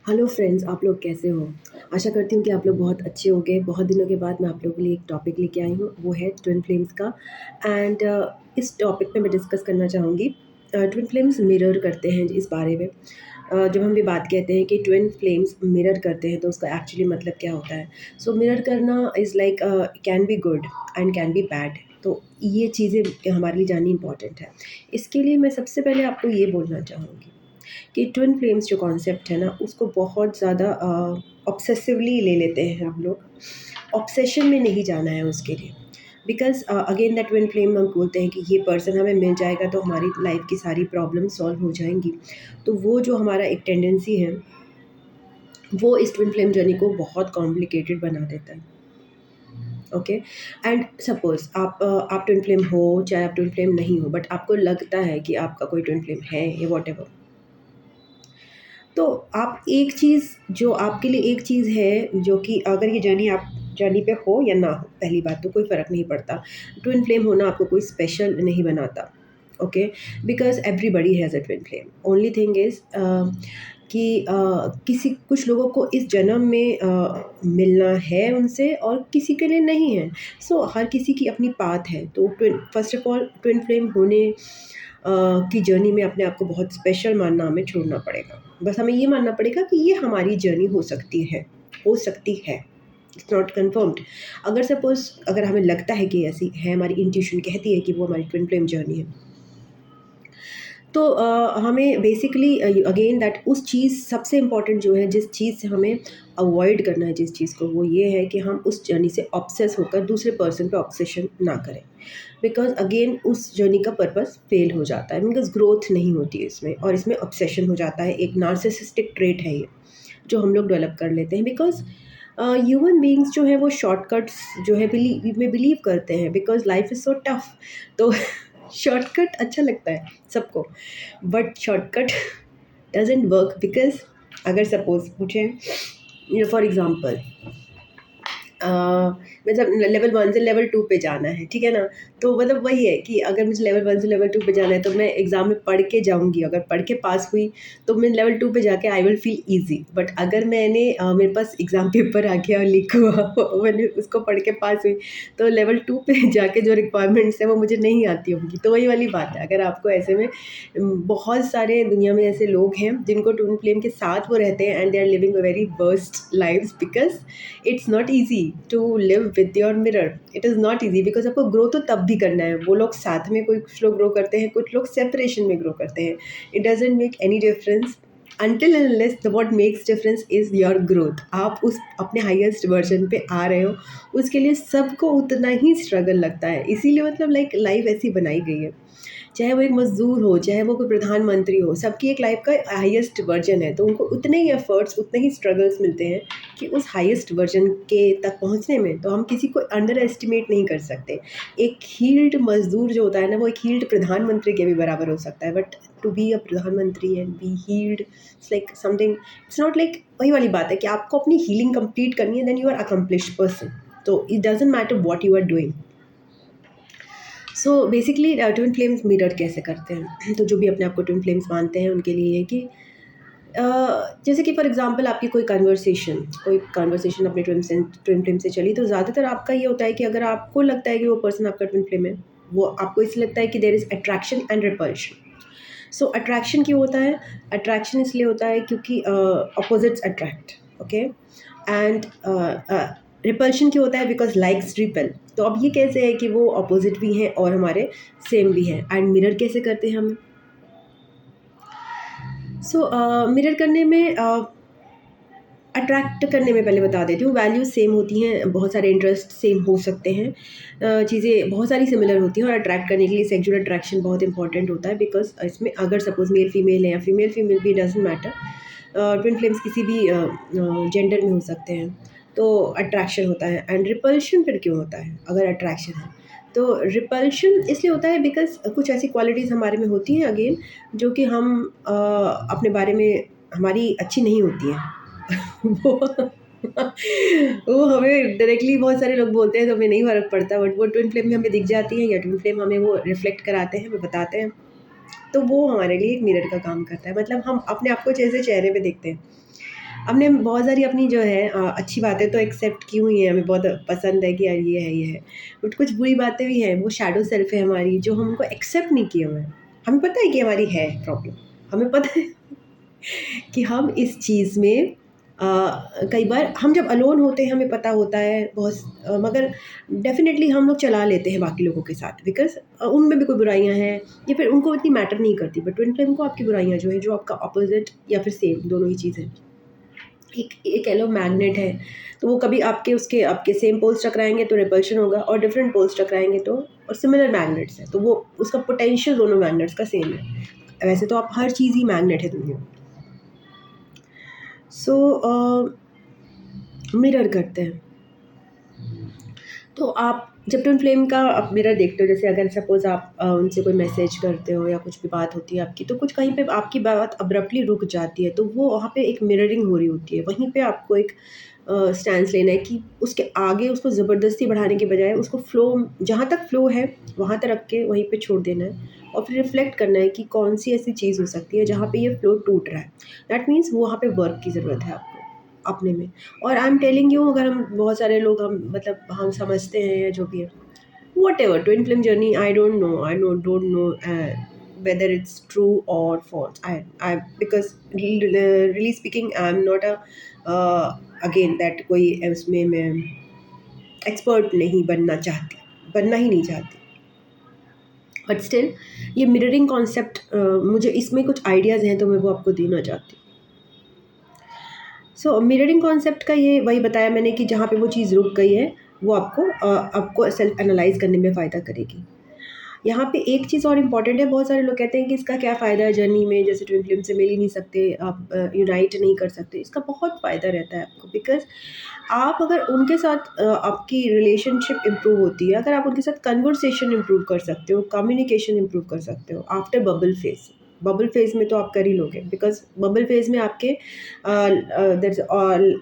Hello friends, आप लोग कैसे हो? आशा करती हूँ कि आप लोग बहुत अच्छे होंगे। बहुत दिनों के बाद मैं आप लोगों के लिए एक टॉपिक लेके आई हूँ, वो है ट्विन फ्लेम्स का। एंड इस टॉपिक पे मैं डिस्कस करना चाहूँगी। ट्विन फ्लेम्स मिरर करते हैं इस बारे में। जब हम ये बात कहते हैं कि ट्विन फ्लेम्स मिरर करते हैं तो उसका एक्चुअली मतलब क्या होता है? सो मिरर करना is like can be good and can be bad. तो ये चीज़ें हमारे लिए जाननी इम्पॉर्टेंट है। इसके लिए मैं सबसे पहले आपको ये बोलना चाहूँगी कि ट्विन फ्लेम्स जो कॉन्सेप्ट है ना, उसको बहुत ज़्यादा ऑब्सेसिवली ले लेते हैं हम लोग। ऑब्सेशन में नहीं जाना है उसके लिए। Because again that twin flame हम बोलते हैं कि ये पर्सन हमें मिल जाएगा तो हमारी लाइफ की सारी प्रॉब्लम सॉल्व हो जाएंगी। तो वो जो हमारा एक टेंडेंसी है, वो इस ट्विन फ्लेम जर्नी को बहुत कॉम्प्लिकेटेड बना देता है। ओके। एंड सपोज आप ट्विन फ्लेम हो, चाहे आप ट्विन फ्लेम नहीं हो, बट आपको लगता है कि आपका कोई ट्विन फ्लेम है या वॉट एवर। तो आप एक चीज़ जो आपके लिए एक चीज़ है, जो कि अगर ये जर्नी आप जर्नी पे हो या ना हो, पहली बात तो कोई फ़र्क नहीं पड़ता। ट्विन फ्लेम होना आपको कोई स्पेशल नहीं बनाता। Okay. Because everybody has a twin flame. Only thing is कि किसी कुछ लोगों को इस जन्म में मिलना है उनसे और किसी के लिए नहीं है। सो हर किसी की अपनी पाथ है। तो twin first of all twin flame होने की जर्नी में अपने आप को बहुत स्पेशल मानना हमें छोड़ना पड़ेगा। बस हमें ये मानना पड़ेगा कि ये हमारी जर्नी हो सकती है। It's not confirmed. अगर सपोज़ अगर हमें लगता है कि ऐसी है, हमारी इंट्यूशन कहती है कि वो हमारी ट्विन फ्लेम जर्नी है, तो हमें बेसिकली अगेन दैट उस चीज़ सबसे इम्पॉर्टेंट जो है, जिस चीज़ से हमें अवॉइड करना है जिस चीज़ को, वो ये है कि हम उस जर्नी से ऑब्सेस होकर दूसरे पर्सन पे ऑब्सेशन ना करें। बिकॉज अगेन उस जर्नी का पर्पस फेल हो जाता है, बिकॉज ग्रोथ नहीं होती है इसमें, और इसमें ऑब्सेशन हो जाता है। एक नार्सिसिस्टिक ट्रेट है ये, जो हम लोग डेवलप कर लेते हैं। बिकॉज ह्यूमन बींग्स जो है वो शॉर्टकट्स जो है बिलीव करते हैं, because life is so tough. तो शॉर्टकट अच्छा लगता है सबको, but shortcut doesn't work. Because अगर सपोज मुझे फॉर एग्ज़ाम्पल मतलब लेवल 1 से लेवल 2 पे जाना है, ठीक है ना? तो मतलब वही है कि अगर मुझे लेवल 1 से लेवल 2 पे जाना है तो मैं एग्ज़ाम में पढ़ के जाऊँगी। अगर पढ़ के पास हुई तो मैं लेवल 2 पे जाके I will feel easy. But अगर मेरे पास एग्ज़ाम पेपर आ गया और लीक हुआ मैंने उसको पढ़ के पास हुई, तो लेवल 2 पे जाके जो रिक्वायरमेंट्स हैं वो मुझे नहीं आती होंगी। तो वही वाली बात है। अगर आपको ऐसे में बहुत सारे दुनिया में ऐसे लोग हैं जिनको ट्विन फ्लेम के साथ वो रहते हैं, and they are living a very worst lives, because it's not easy to live with your mirror. It is not easy, because आपको ग्रो तो तब भी करना है। वो लोग साथ में, कोई कुछ लोग ग्रो करते हैं, कुछ लोग सेपरेशन में ग्रो करते हैं। It doesn't make any difference until and unless the what makes difference is your growth। आप उस अपने हाईएस्ट वर्जन पे आ रहे हो, उसके लिए सबको उतना ही स्ट्रगल लगता है। इसीलिए मतलब लाइक लाइफ ऐसी बनाई गई है। चाहे वो एक मज़दूर हो, चाहे वो कोई प्रधानमंत्री हो, सबकी एक लाइफ का हाईएस्ट वर्जन है, तो उनको उतने ही एफर्ट्स, उतने ही स्ट्रगल्स मिलते हैं कि उस हाईएस्ट वर्जन के तक पहुंचने में। तो हम किसी को अंडर एस्टिमेट नहीं कर सकते। एक हील्ड मज़दूर जो होता है ना, वो एक हील्ड प्रधानमंत्री के भी बराबर हो सकता है। बट टू बी अ प्रधानमंत्री and be healed, it's like something, it's not like, वही वाली बात है कि आपको अपनी हीलिंग कंप्लीट करनी है, then you are accomplished person. तो it doesn't matter what you are doing. So basically twin flames mirror कैसे करते हैं? तो जो भी अपने आप को ट्विन फ्लेम्स मानते हैं उनके लिए ये कि जैसे कि फॉर एग्जांपल आपकी कोई कन्वर्सेशन अपने ट्विन फ्लेम से चली, तो ज़्यादातर आपका ये होता है कि अगर आपको लगता है कि वो पर्सन आपका ट्विन फ्लेम है, वो आपको इसलिए लगता है कि there is attraction and repulsion. So attraction क्यों होता है? अट्रैक्शन इसलिए होता है क्योंकि opposites attract. Okay. And repulsion क्यों होता है? Because likes repel. तो अब ये कैसे है कि वो अपोजिट भी हैं और हमारे सेम भी हैं? एंड मिरर कैसे करते हैं हम? सो मिरर करने में, अट्रैक्ट करने में पहले बता देती हूँ, वैल्यूज़ सेम होती हैं, बहुत सारे इंटरेस्ट सेम हो सकते हैं, चीज़ें बहुत सारी सिमिलर होती हैं। और अट्रैक्ट करने के लिए सेक्सुअल अट्रैक्शन बहुत इंपॉर्टेंट होता है, बिकॉज इसमें अगर सपोज मेल फीमेल है या फीमेल फीमेल भी, डजेंट मैटर। ट्विन फ्लेम्स किसी भी जेंडर में हो सकते हैं, तो अट्रैक्शन होता है। एंड रिपल्शन फिर क्यों होता है अगर अट्रैक्शन है? तो रिपल्शन इसलिए होता है बिकॉज कुछ ऐसी क्वालिटीज़ हमारे में होती हैं अगेन, जो कि हम अपने बारे में हमारी अच्छी नहीं होती हैं। वो वो हमें डायरेक्टली बहुत सारे लोग बोलते हैं तो हमें नहीं फ़र्क पड़ता, बट वो ट्विन फ्लेम में हमें दिख जाती है, या ट्विन फ्लेम हमें वो रिफ्लेक्ट कराते हैं, हमें बताते हैं। तो वो हमारे लिए एक मिरर का काम करता है। मतलब हम अपने आप को जैसे चेहरे पे देखते हैं, हमने बहुत सारी अपनी जो है अच्छी बातें तो एक्सेप्ट की हुई हैं, हमें बहुत पसंद है कि यार ये है, बट कुछ बुरी बातें भी हैं, वो शैडो सेल्फ है हमारी जो हमको एक्सेप्ट नहीं किए हुए हैं। हमें पता है कि हमारी है प्रॉब्लम, हमें पता है कि हम इस चीज़ में कई बार हम जब अलोन होते हैं हमें पता होता है बहुत मगर डेफ़िनेटली हम लोग चला लेते हैं बाकी लोगों के साथ बिकॉज़ उनमें भी कोई बुराइयाँ हैं या फिर उनको इतनी मैटर नहीं करती, बट ट्विन फ्लेम को आपकी बुराइयाँ जो है जो आपका अपोज़िट या फिर सेम दोनों ही चीज़ है। एक कह लो मैग्नेट है, तो वो कभी आपके सेम पोल्स टकराएँगे तो रिपल्शन होगा और डिफरेंट पोल्स टकराएँगे तो और सिमिलर मैग्नेट्स हैं, तो वो उसका पोटेंशियल दोनों मैग्नेट्स का सेम है। वैसे तो आप हर चीज़ ही मैग्नेट है दुनिया में। सो मिरर करते हैं। तो आप जब ट्विन फ्लेम का आप मिरर देखते हो, जैसे अगर सपोज़ आप उनसे कोई मैसेज करते हो या कुछ भी बात होती है आपकी, तो कुछ कहीं पे आपकी बात अब्रप्टली रुक जाती है, तो वो वहाँ पे एक मिररिंग हो रही होती है। वहीं पे आपको एक स्टैंस लेना है कि उसके आगे उसको ज़बरदस्ती बढ़ाने के बजाय उसको फ़्लो जहाँ तक फ़्लो है वहाँ तक रख के वहीं पे छोड़ देना है और फिर रिफ्लेक्ट करना है कि कौन-सी ऐसी चीज़ हो सकती है जहाँ पे ये फ़्लो टूट रहा है। दैट मीन्स वहाँ पे वर्क की ज़रूरत है आपको, अपने में। और आई एम टेलिंग यू, अगर हम बहुत सारे लोग हम मतलब हम समझते हैं या जो भी है, whatever twin flame journey, I don't know whether it's true or false. I because really speaking I'm not a again that कोई उसमें मैं एक्सपर्ट नहीं बनना चाहती, बनना ही नहीं चाहती, बट स्टिल ये मिररिंग कॉन्सेप्ट मुझे इसमें कुछ आइडियाज़ हैं तो मैं वो आपको देना चाहती हूँ। सो मिररिंग कॉन्सेप्ट का ये वही बताया मैंने कि जहाँ पे वो चीज़ रुक गई है वो आपको सेल्फ एनालाइज करने में फ़ायदा करेगी। यहाँ पे एक चीज़ और इम्पॉर्टेंट है, बहुत सारे लोग कहते हैं कि इसका क्या फ़ायदा है जर्नी में, जैसे ट्विन फ्लेम से मिल ही नहीं सकते, आप यूनाइट नहीं कर सकते। इसका बहुत फ़ायदा रहता है आपको, बिकॉज़ आप अगर उनके साथ आपकी रिलेशनशिप इम्प्रूव होती है, अगर आप उनके साथ कन्वर्सेशन इम्प्रूव कर सकते हो, कम्युनिकेशन इम्प्रूव कर सकते हो after bubble phase. Bubble phase में तो आप कर ही लोगे, बिकॉज़ बबल फेज़ में आपके दैट्स ऑल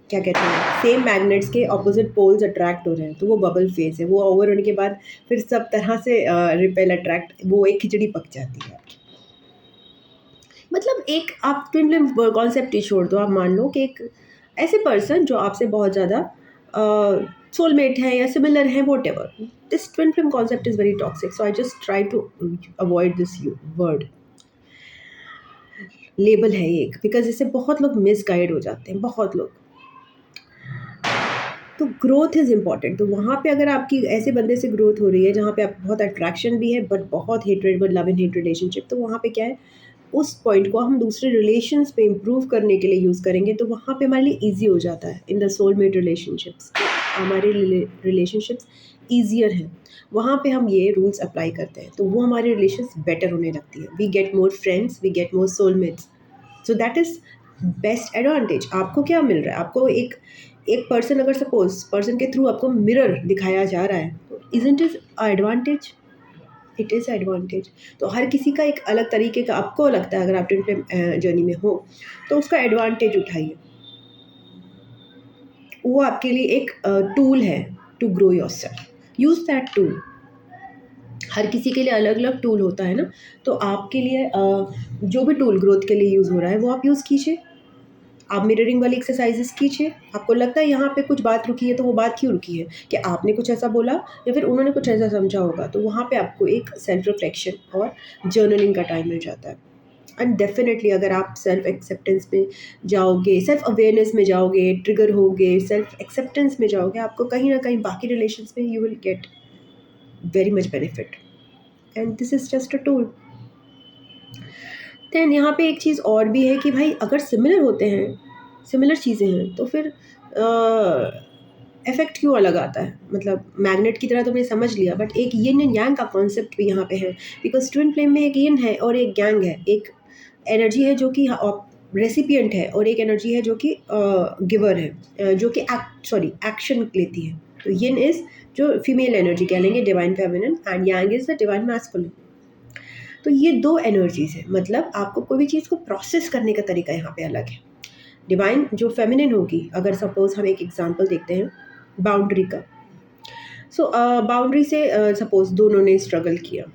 क्या कहते हैं, सेम मैग्नेट्स के ऑपोजिट पोल्स अट्रैक्ट हो रहे हैं, तो वो बबल फेज़ है। वो ओवर होने के बाद फिर सब तरह से रिपेल अट्रैक्ट, वो एक खिचड़ी पक जाती है आपकी। मतलब एक आप ट्विन फ्लेम कॉन्सेप्ट ही छोड़ दो, आप मान लो कि एक ऐसे पर्सन जो आपसे बहुत ज़्यादा सोलमेट है या सिमिलर है, whatever, this twin flame concept is very toxic, so I just try to avoid this word, label है ये एक, बिकॉज़ इससे बहुत लोग मिसगाइड हो जाते हैं, बहुत लोग। तो ग्रोथ इज़ इम्पॉर्टेंट, तो वहाँ पे अगर आपकी ऐसे बंदे से ग्रोथ हो रही है जहाँ पे आप बहुत अट्रैक्शन भी है बट बहुत hatred, but love and hate relationship, तो वहाँ पे क्या है, उस पॉइंट को हम दूसरे रिलेशंस पे इम्प्रूव करने के लिए यूज़ करेंगे, तो वहाँ पे हमारे लिए ईज़ी हो जाता है इन द सोलमेट रिलेशनशिप्स। हमारे रिलेशनशिप्स ईज़ियर हैं, वहाँ पे हम ये रूल्स अप्लाई करते हैं, तो वो हमारे रिलेशंस बेटर होने लगती है। We get more friends, we get more soulmates, so that is best advantage. आपको क्या मिल रहा है, आपको एक एक पर्सन, अगर सपोज पर्सन के थ्रू आपको मिरर दिखाया जा रहा है, तो isn't it advantage, it is advantage. तो हर किसी का एक अलग तरीके का, आपको लगता है अगर आप ट्विन फ्लेम जर्नी में हो तो उसका एडवांटेज उठाइए, वो आपके लिए एक टूल है to grow yourself, use that tool. हर किसी के लिए अलग अलग टूल होता है ना, तो आपके लिए जो भी टूल ग्रोथ के लिए यूज़ हो रहा है वो आप यूज़ कीजिए। आप मिररिंग वाली एक्सरसाइजेस कीजिए। आपको लगता है यहाँ पे कुछ बात रुकी है, तो वो बात क्यों रुकी है, कि आपने कुछ ऐसा बोला या फिर उन्होंने कुछ ऐसा समझा होगा, तो वहाँ पे आपको एक सेल्फ रिफ्लेक्शन और जर्नलिंग का टाइम मिल जाता है। एंड डेफिनेटली अगर आप सेल्फ एक्सेप्टेंस में जाओगे, सेल्फ अवेयरनेस में जाओगे, ट्रिगर होगे, सेल्फ एक्सेप्टेंस में जाओगे, आपको कहीं ना कहीं बाकी रिलेशंस में you will get very much benefit, and this is just a tool. Then यहाँ पे एक चीज़ और भी है कि भाई अगर सिमिलर होते हैं, सिमिलर चीज़ें हैं, तो फिर इफ़ेक्ट क्यों अलग आता है, मतलब मैग्नेट की तरह तो मैंने समझ लिया, बट एक यिन एंड यांग का कॉन्सेप्ट भी यहाँ पे है, बिकॉज ट्विन फ्लेम में एक यिन है और एक यांग है, एक एनर्जी है जो कि रेसिपिएंट है और एक एनर्जी है जो कि गिवर है, जो कि एक्शन लेती है। तो यिन इज़ जो फीमेल एनर्जी कह लेंगे, divine feminine, and yang is the divine masculine. तो ये दो एनर्जीज़ हैं, मतलब आपको कोई भी चीज़ को प्रोसेस करने का तरीका यहाँ पे अलग है। डिवाइन जो फेमिनिन होगी, अगर सपोज़ हम एक एग्जांपल देखते हैं बाउंड्री का। सो बाउंड्री से सपोज़ दोनों ने स्ट्रगल किया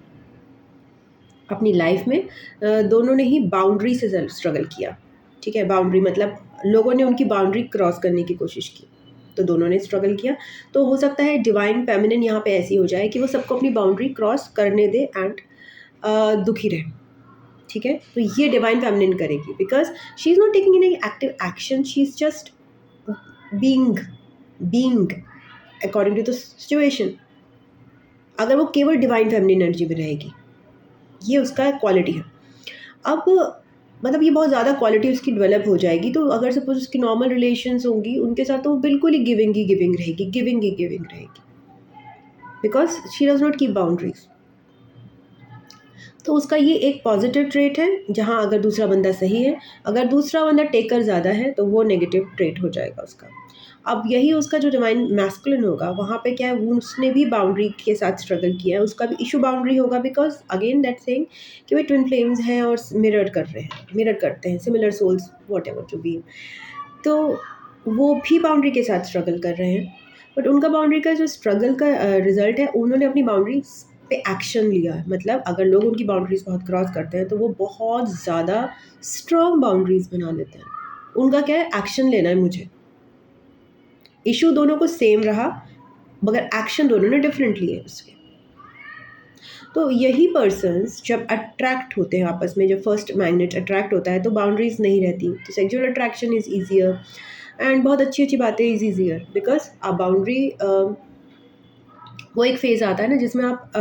अपनी लाइफ में, दोनों ने ही बाउंड्री से स्ट्रगल किया। ठीक है, बाउंड्री मतलब लोगों ने उनकी बाउंड्री क्रॉस करने की कोशिश की, तो दोनों ने स्ट्रगल किया। तो हो सकता है डिवाइन फेमिनिन यहाँ पे ऐसी हो जाए कि वो सबको अपनी बाउंड्री क्रॉस करने दे एंड दुखी रहे, ठीक है। तो ये डिवाइन फेमिनिन करेगी because she is not taking any active action, she is just being according to the situation. अगर वो केवल डिवाइन फेमिनिन एनर्जी में रहेगी, ये उसका क्वालिटी है। अब मतलब ये बहुत ज़्यादा क्वालिटी उसकी डेवलप हो जाएगी, तो अगर सपोज उसकी नॉर्मल रिलेशंस होंगी उनके साथ, तो वो बिल्कुल ही गिविंग रहेगी, गिविंग रहेगी, because she does not keep boundaries. तो उसका ये एक पॉजिटिव ट्रेट है, जहाँ अगर दूसरा बंदा सही है, अगर दूसरा बंदा टेकर ज़्यादा है तो वो नेगेटिव ट्रेट हो जाएगा उसका। अब यही उसका जो डिवाइन मैस्कुलिन होगा, वहाँ पे क्या है, वो उसने भी बाउंड्री के साथ स्ट्रगल किया है, उसका भी इशू बाउंड्री होगा, बिकॉज अगेन दैट सेइंग कि वे ट्विन फ्लेम्स हैं और मिरर करते हैं सिमिलर सोल्स वॉट एवर जो भी, तो वो भी बाउंड्री के साथ स्ट्रगल कर रहे हैं। बट उनका बाउंड्री का जो स्ट्रगल का रिजल्ट है, उन्होंने अपनी बाउंड्रीज पे एक्शन लिया है। मतलब अगर लोग उनकी बाउंड्रीज बहुत क्रॉस करते हैं तो वो बहुत ज़्यादा स्ट्रॉन्ग बाउंड्रीज बना लेते हैं। उनका क्या है, एक्शन लेना है मुझे। इशू दोनों को सेम रहा, मगर एक्शन दोनों ने डिफरेंट लिए उसके। तो यही पर्सन्स जब अट्रैक्ट होते हैं आपस में, जब फर्स्ट मैग्नेट अट्रैक्ट होता है तो बाउंड्रीज नहीं रहती, तो sexual attraction is easier and बहुत अच्छी अच्छी बातें इज़ ईजियर, बिकॉज आप बाउंड्री वो एक फेज़ आता है ना जिसमें आप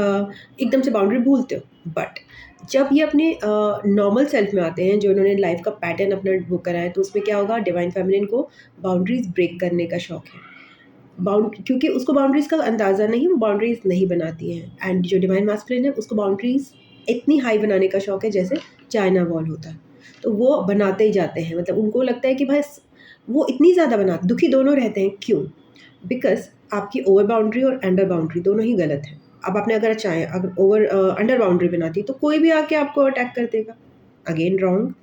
एकदम से बाउंड्री भूलते हो। बट जब ये अपने नॉर्मल सेल्फ में आते हैं, जो उन्होंने लाइफ का पैटर्न अपना वो करा है, तो उसमें क्या होगा, डिवाइन फेमिनिन को बाउंड्रीज ब्रेक करने का शौक है। क्योंकि उसको बाउंड्रीज का अंदाज़ा नहीं, वो बाउंड्रीज नहीं बनाती है। एंड जो डिवाइन मैस्कुलिन है, उसको बाउंड्रीज इतनी हाई बनाने का शौक है जैसे चाइना वॉल होता है, तो वो बनाते ही जाते हैं। मतलब उनको लगता है कि भाई वो इतनी ज़्यादा बनाते, दुखी दोनों रहते हैं। क्यों? बिकॉज आपकी ओवर बाउंड्री और अंडर बाउंड्री दोनों ही गलत है। अब आपने अगर चाहे अगर अंडर बाउंड्री बनाती तो कोई भी आके आपको अटैक कर देगा, अगेन रॉन्ग।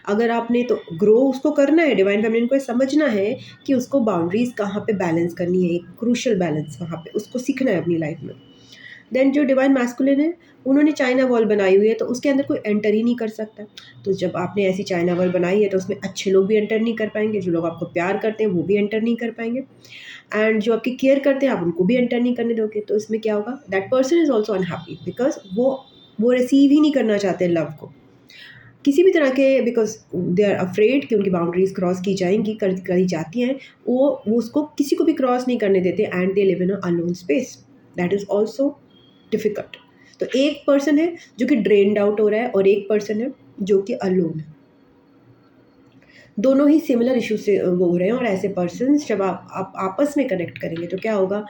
अगर आपने तो ग्रो उसको करना है, डिवाइन फेमिनिन को समझना है कि उसको बाउंड्रीज कहाँ पे बैलेंस करनी है, एक क्रूशल बैलेंस वहाँ पे उसको सीखना है अपनी लाइफ में। देन जो डिवाइन मैस्कुलिन है, उन्होंने चाइना वॉल बनाई हुई है, तो उसके अंदर कोई एंटर ही नहीं कर सकता। तो जब आपने ऐसी चाइना वॉल बनाई है, तो उसमें अच्छे लोग भी एंटर नहीं कर पाएंगे, जो लोग आपको प्यार करते हैं वो भी एंटर नहीं कर पाएंगे, एंड जो आपकी केयर करते हैं आप उनको भी एंटर नहीं करने दोगे। तो इसमें क्या होगा, that person is also unhappy, because वो रिसीव ही नहीं करना चाहते लव को किसी भी तरह के, बिकॉज दे आर अफ्रेड कि उनकी बाउंड्रीज क्रॉस की जाएंगी, करी जाती हैं। वो उसको किसी को भी क्रॉस नहीं करने देते, and they live in a alone space, that is also difficult. तो एक पर्सन है जो कि ड्रेन्ड आउट हो रहा है, और एक पर्सन है जो कि अलोन है। दोनों ही सिमिलर इशू से वो हो रहे हैं। और ऐसे पर्सन्स जब आप आपस में कनेक्ट करेंगे तो क्या होगा,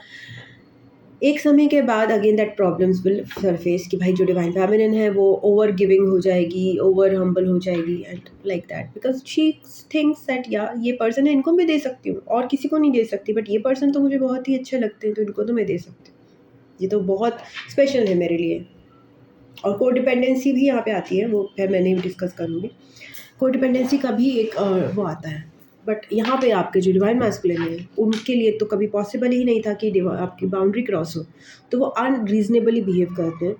एक समय के बाद again that problems will surface कि भाई जो डिवाइन फेमिनिन है वो ओवर गिविंग हो जाएगी, ओवर हम्बल हो जाएगी, and like that, because she thinks that या ये पर्सन है, इनको मैं दे सकती हूँ और किसी को नहीं दे सकती, बट ये पर्सन तो मुझे बहुत ही अच्छे लगते हैं, तो इनको तो मैं दे सकती हूँ, ये तो बहुत स्पेशल है मेरे लिए। और कोडिपेंडेंसी भी यहाँ पे आती है, वो फिर मैंने भी डिस्कस करूँगी। कोडिपेंडेंसी का भी एक वो आता है, बट यहाँ पे आपके जो डिवाइन मैस्कुलिन है, उनके लिए तो कभी पॉसिबल ही नहीं था कि आपकी बाउंड्री क्रॉस हो, तो वो अनरीजनेबली बिहेव करते हैं,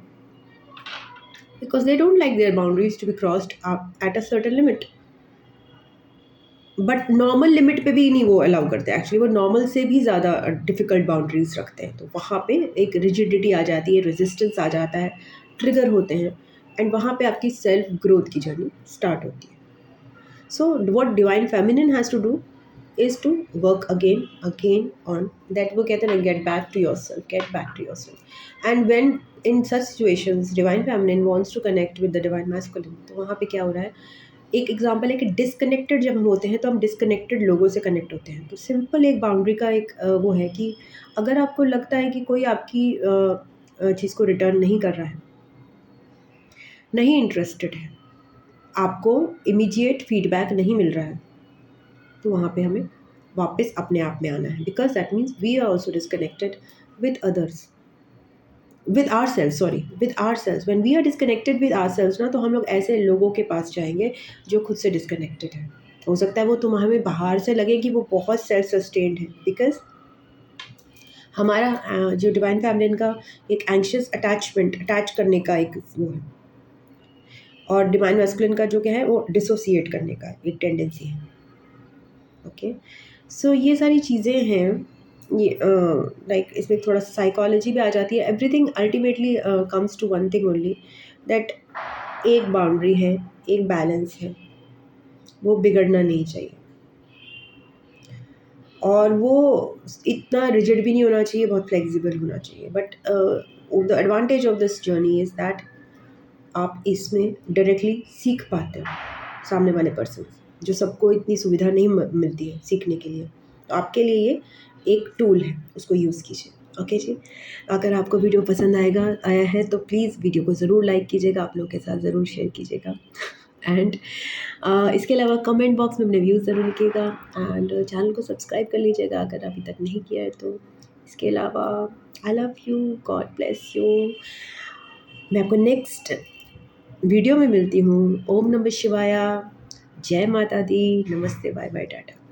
because they don't like their boundaries to be crossed at a certain limit. But normal limit पे भी नहीं वो अलाउ करते, एक्चुअली वो नॉर्मल से भी ज़्यादा डिफ़िकल्ट बाउंड्रीज रखते हैं, तो वहाँ पे एक रिजिडिटी आ जाती है, रेजिस्टेंस आ जाता है, ट्रिगर होते हैं, एंड वहाँ पे आपकी सेल्फ ग्रोथ की जर्नी स्टार्ट होती है। So what divine feminine has to do is to work again on that, वो कहते हैं ना, get back to yourself. And when in such situations divine feminine wants to connect with the divine masculine, तो वहाँ पे क्या हो रहा है, एक एग्जांपल है कि डिस्कनेक्टेड जब हम होते हैं तो हम डिस्कनेक्टेड लोगों से कनेक्ट होते हैं। तो सिंपल एक बाउंड्री का एक वो है कि अगर आपको लगता है कि कोई आपकी चीज़ को रिटर्न नहीं कर रहा है, नहीं इंटरेस्टेड है, आपको इमीडिएट फीडबैक नहीं मिल रहा है, तो वहाँ पे हमें वापस अपने आप में आना है, because that means we are also disconnected with others, with ourselves. When we are disconnected with ourselves ना, तो हम लोग ऐसे लोगों के पास जाएंगे जो खुद से डिस्कनेक्टेड है। हो सकता है वो हमें बाहर से लगे कि वो बहुत सेल्फ सस्टेन्ड है, बिकॉज हमारा जो डिवाइन फेमिनिन का एक एंशियस अटैच करने का एक वो है, और डिवाइन मैस्कुलिन का जो क्या है वो डिसोसिएट करने का एक टेंडेंसी है। ओके, सो ये सारी चीज़ें हैं। ये लाइक इसमें थोड़ा साइकोलॉजी भी आ जाती है। Everything ultimately comes to one thing only, that एक बाउंड्री है, एक बैलेंस है, वो बिगड़ना नहीं चाहिए। और वो इतना रिजिड भी नहीं होना चाहिए, बहुत फ्लेक्सिबल होना चाहिए। But the advantage of this journey is that आप इसमें डायरेक्टली सीख पाते हो सामने वाले पर्सन से, जो सबको इतनी सुविधा नहीं मिलती है सीखने के लिए। तो आपके लिए ये एक टूल है, उसको यूज़ कीजिए। ओके जी, अगर आपको वीडियो पसंद आया है तो प्लीज़ वीडियो को ज़रूर लाइक कीजिएगा, आप लोगों के साथ ज़रूर शेयर कीजिएगा। एंड इसके अलावा कमेंट बॉक्स में अपने व्यूज़ ज़रूर लिखिएगा एंड चैनल को सब्सक्राइब कर लीजिएगा अगर अभी तक नहीं किया है तो। इसके अलावा I love you, God bless you. मैं आपको नेक्स्ट वीडियो में मिलती हूँ। ओम नमः शिवाय, जय माता दी, नमस्ते, बाय बाय, टाटा।